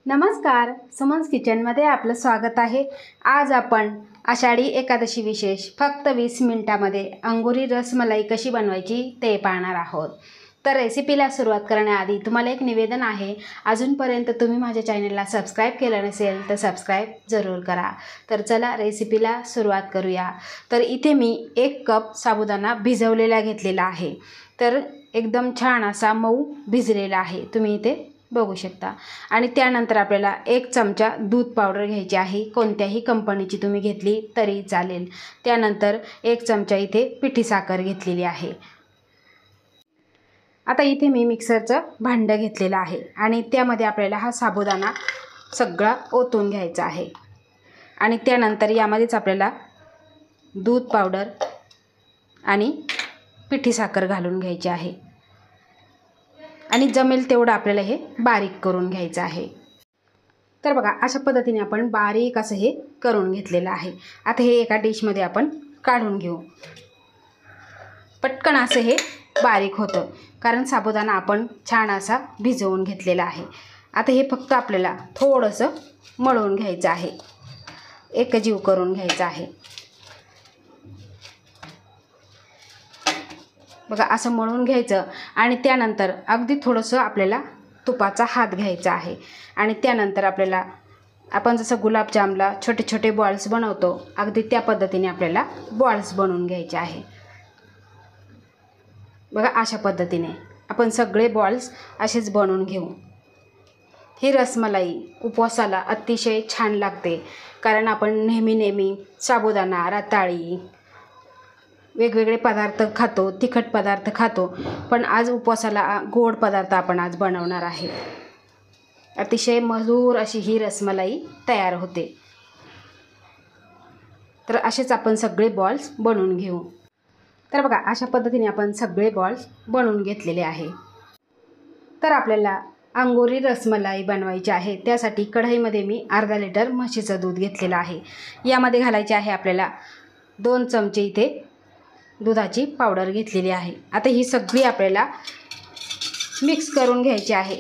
नमस्कार, सुमन्स किचनमध्ये आपलं स्वागत आहे। आज आपण आषाढी एकादशी विशेष फक्त 20 मिनिटांमध्ये अंगुरी रसमलाई कशी बनवायची ते पाहणार आहोत। तर रेसिपीला सुरुवात करण्याआधी तुम्हाला एक निवेदन आहे, अजूनपर्यंत तुम्ही माझ्या चॅनलला सबस्क्राइब केलं नसेल तर सबस्क्राइब जरूर करा। तर चला रेसिपीला सुरुवात करूया। तर इथे मी 1 कप साबुदाणा भिजवलेला घेतलेला आहे। तर एकदम छान असा मऊ भिजलेला आहे, तुम्ही इथे बघू शकता। आणि त्यानंतर आपल्याला 1 चमचा दूध पावडर घ्यायची आहे, कोणत्याही कंपनीची तुम्ही घेतली तरी चालेल। त्यानंतर 1 चमचा इथे पिठी साखर घेतलेली आहे। आता इथे मी मिक्सरचं भांडं घेतलेलं आहे आणि त्यामध्ये आपल्याला हा साबुदाणा सगळा ओतून घ्यायचा आहे। आणि त्यानंतर यामध्येच आपल्याला दूध पावडर आणि पिठी साखर घालून घ्यायची आहे आणि जमेल तेवढं आपल्याला हे बारीक करून घ्यायचं आहे। तर बघा, अशा पद्धतीने आपण बारीक असं हे करून घेतलेलं आहे। आता हे एका डिशमध्ये आपण काढून घेऊ। पटकन असं हे बारीक होतं कारण साबुदाणा आपण छान असा भिजवून घेतलेला आहे। आता हे फक्त आपल्याला थोडंसं मळून घ्यायचं आहे, एकजीव करून घ्यायचं आहे। बघा, असं मळून घ्यायचं आणि त्यानंतर अगदी थोडंसं आपल्याला तुपाचा हात घ्यायचा आहे आणि त्यानंतर आपल्याला आपण जसं गुलाबजामला छोटे छोटे बॉल्स बनवतो, अगदी त्या पद्धतीने आपल्याला बॉल्स बनवून घ्यायचे आहे। बघा, अशा पद्धतीने आपण सगळे बॉल्स असेच बनवून घेऊ। ही रसमलाई उपवासाला अतिशय छान लागते कारण आपण नेहमी साबुदाणा, रताळी, वेगवेगळे पदार्थ खातो, तिखट पदार्थ खातो, पण आज उपवासाला गोड पदार्थ आपण आज बनवणार आहे। अतिशय मधुर अशी ही रसमलाई तयार होते। तर असेच आपण सगळे बॉल्स बनवून घेऊ। तर बघा, अशा पद्धतीने आपण सगळे बॉल्स बनवून घेतलेले आहे। तर आपल्याला अंगुरी रसमलाई बनवायची आहे। त्यासाठी कढईमध्ये मी अर्धा लिटर म्हशीचं दूध घेतलेलं आहे। यामध्ये घालायचे आहे आपल्याला 2 चमचे इथे दुधाची पावडर घेतलेली आहे। आता ही सगळी आपल्याला मिक्स करून घ्यायची आहे।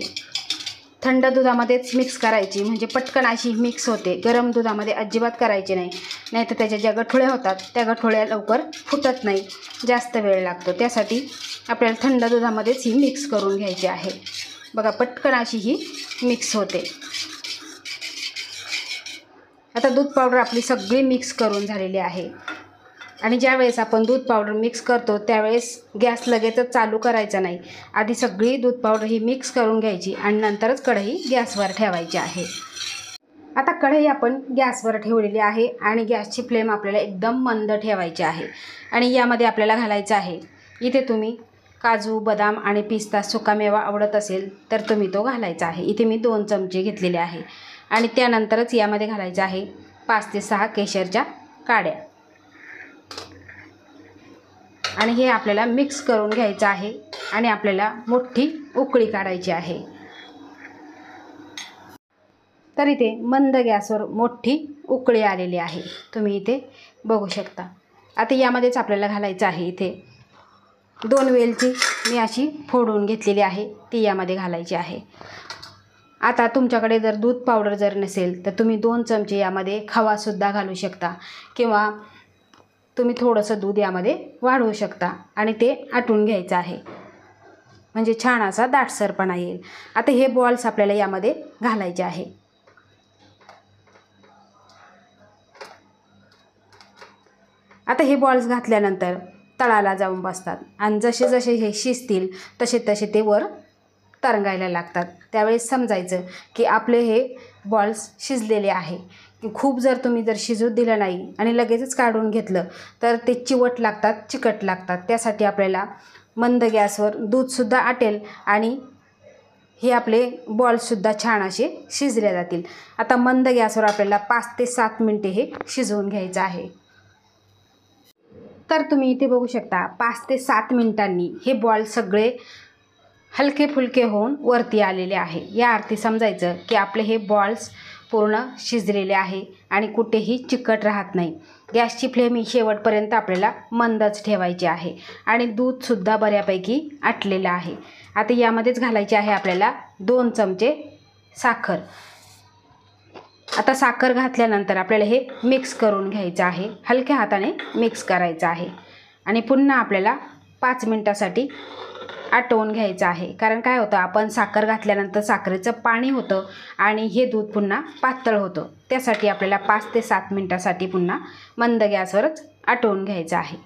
थंड दुधामध्येच मिक्स करायची, म्हणजे पटकन अशी मिक्स होते। गरम दुधामध्ये अजिबात करायची नाही, नाहीतर त्याच्या ज्या गठोळ्या होतात त्या गठोळ्या लवकर फुटत नाही, जास्त वेळ लागतो। त्यासाठी आपल्याला थंड दुधामध्येच ही मिक्स करून घ्यायची आहे। बघा, पटकन अशी ही मिक्स होते। आता दूध पावडर आपली सगळी मिक्स करून झालेली आहे आणि ज्या वेळेस आपण दूध पावडर मिक्स करतो त्यावेळेस गॅस लगेचच चालू करायचा नाही, आधी सगळी दूध पावडर ही मिक्स करून घ्यायची आणि नंतरच कढई गॅसवर ठेवायची आहे। आता कढई आपण गॅसवर ठेवलेली आहे आणि गॅसची फ्लेम आपल्याला एकदम मंद ठेवायची आहे। आणि यामध्ये आपल्याला घालायचं आहे, इथे तुम्ही काजू, बदाम आणि पिस्ता सुकामेवा आवडत असेल तर तुम्ही तो घालायचा आहे। इथे मी 2 चमचे घेतलेले आहे आणि त्यानंतरच यामध्ये घालायचं आहे 5 ते 6 केशरच्या काड्या आणि हे आपल्याला मिक्स करून घ्यायचं आहे आणि आपल्याला मोठी उकळी काढायची आहे। तर इथे मंद गॅसवर मोठी उकळी आलेली आहे, तुम्ही इथे बघू शकता। आता यामध्येच आपल्याला घालायचं आहे, इथे 2 वेलची मी अशी फोडून घेतलेली आहे, ती यामध्ये घालायची आहे। आता तुमच्याकडे जर दूध पावडर जर नसेल तर तुम्ही 2 चमचे यामध्ये खवासुद्धा घालू शकता किंवा तुम्ही थोडंसं दूध यामध्ये वाढवू शकता आणि ते आटून घ्यायचं आहे, म्हणजे छान असा दाटसरपणा येईल। आता हे बॉल्स आपल्याला यामध्ये घालायचे आहे। आता हे बॉल्स घातल्यानंतर तळाला जाऊन बसतात आणि जसे जसे हे शिजतील तसे तसे ते वर तरंगायला लागतात। त्यावेळेस समजायचं की आपले हे बॉल्स शिजलेले आहे। खूप जर तुम्ही जर शिजू दिलं नाही आणि लगेचच काढून घेतलं तर ते चिवट लागतात, चिकट लागतात। त्यासाठी आपल्याला मंद गॅसवर दूधसुद्धा आटेल आणि हे आपले बॉल्ससुद्धा छान असे शिजले जातील। आता मंद गॅसवर आपल्याला 5 ते 7 मिनिटे हे शिजवून घ्यायचं आहे। तर तुम्ही इथे बघू शकता 5 ते 7 मिनिटांनी हे बॉल सगळे हलके फुलके होऊन वरती आलेले आहे। या अर्थी समजायचं की आपले हे बॉल्स पूर्ण शिजलेले आहे आणि कुठेही चिकट राहत नाही। गॅसची फ्लेम ही शेवटपर्यंत आपल्याला मंदच ठेवायची आहे आणि दूधसुद्धा बऱ्यापैकी आटलेलं आहे। आता यामध्येच घालायची आहे आपल्याला 2 चमचे साखर। आता साखर घातल्यानंतर आपल्याला हे मिक्स करून घ्यायचं आहे, हलक्या हाताने मिक्स करायचं आहे आणि पुन्हा आपल्याला 5 मिनटासाठी आटवून घ्यायचं आहे. कारण काय होतं, आपण साखर घातल्यानंतर साखरेचं पाणी होतं आणि हे दूध पुन्हा पातळ होतं. त्यासाठी आपल्याला 5 ते 7 मिनटासाठी पुन्हा मंद गॅसवरच आटवून घ्यायचं आहे.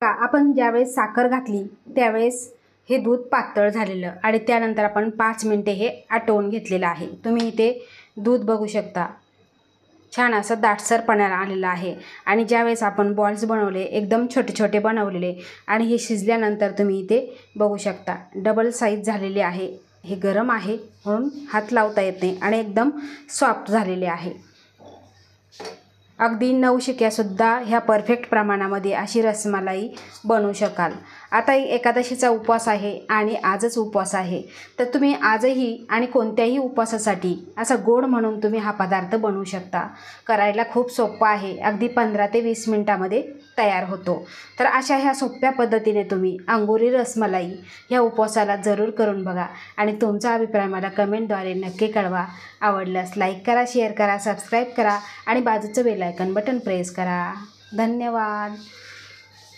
आपण ज्यावेळेस साखर घातली त्यावेळेस हे दूध पातळ झालेलं आणि त्यानंतर आपण 5 मिनटे हे आटवून घेतलेलं आहे. तुम्ही इथे दूध बघू शकता, छान असं दाटसरपणा आलेला आहे. आणि ज्यावेळेस आपण बॉल्स बनवले, एकदम छोटे छोटे बनवलेले आणि हे शिजल्यानंतर तुम्ही इथे बघू शकता डबल साईज झालेली आहे. हे गरम आहे म्हणून हात लावता येत नाही आणि एकदम सॉफ्ट झालेले आहे. अगदी नवशिक्यासुद्धा ह्या परफेक्ट प्रमाणामध्ये अशी रसमलाई बनवू शकाल. आता एकादशीचा उपवास आहे आणि आजच उपवास आहे, तर तुम्ही आजही आणि कोणत्याही उपवासासाठी असा गोड म्हणून तुम्ही हा पदार्थ बनवू शकता. करायला खूप सोपा आहे, अगदी 15 ते 20 मिनटामध्ये तयार होतो. तर अशा ह्या सोप्या पद्धतीने तुम्ही अंगुरी रसमलाई ह्या उपवासाला जरूर करून बघा आणि तुमचा अभिप्राय मला कमेंटद्वारे नक्की कळवा. आवडल्यास लाईक करा, शेअर करा, सबस्क्राईब करा आणि बाजूचं बेल आयकॉन बटन प्रेस करा. धन्यवाद.